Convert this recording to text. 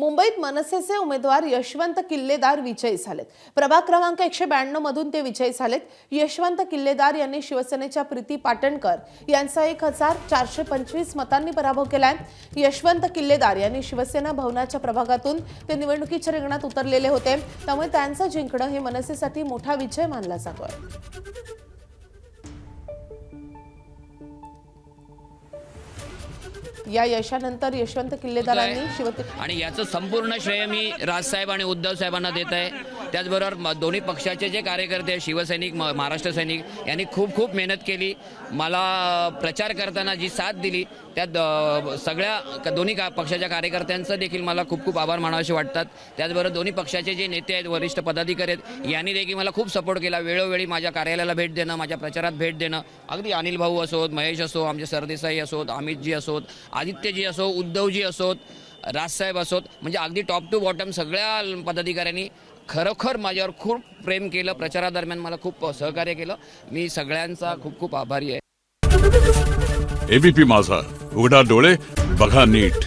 मुंबईत मनसेचे उमेदवार यशवंत किल्लेदार विजयी झालेत। प्रभाग क्रमांक 192 मधून ते विजयी झालेत। यशवंत किल्लेदार यांनी शिवसेनेच्या प्रीती पाटणकर यांचा 1425 मतांनी पराभव केलाय। यशवंत किल्लेदार यांनी शिवसेना भवनाच्या प्रभागातून ते निवडणुकीच्या रिंगणात उतरलेले होते, त्यामुळे त्यांचं जिंकणं हे मनसेसाठी मोठा विजय मानला जातोय। या यशानंतर यशवंत किल्लेदारांनी आणि याचं संपूर्ण श्रेय मी राजसाहेब आणि उद्धव साहेबांना देत आहे। त्याचबरोबर दोन्ही पक्षाचे जे कार्यकर्ते शिवसैनिक महाराष्ट्र सैनिक यांनी खूप खूप मेहनत केली। मला प्रचार करताना जी साथ दिली त्या सगळ्या दोन्ही पक्षाच्या कार्यकर्त्यांचं देखील मला खूप खूप आभार मानावेसे वाटतात। त्याचबरोबर दोन्ही पक्षाचे जे नेते आहेत, वरिष्ठ पदाधिकारी आहेत, यांनी देखील मला खूप सपोर्ट केला। वेळोवेळी माझ्या कार्यालयाला भेट देणं, माझ्या प्रचारात भेट देणं, अगदी अनिल भाऊ असोत, महेश असो, आमचे सरदेसाई असोत, अमितजी असोत, आदित्यजी असो, उद्धवजी असोत, राजसाहेब असोत, म्हणजे अगदी टॉप टू बॉटम सगळ्या पदाधिकाऱ्यांनी खरोखर माझ्यावर खूप प्रेम केलं। प्रचारादरम्यान मला खूप सहकार्य केलं। मी सगळ्यांचा खूप खूप आभारी आहे। एबीपी माझा, उघडा डोळे बघा नीट।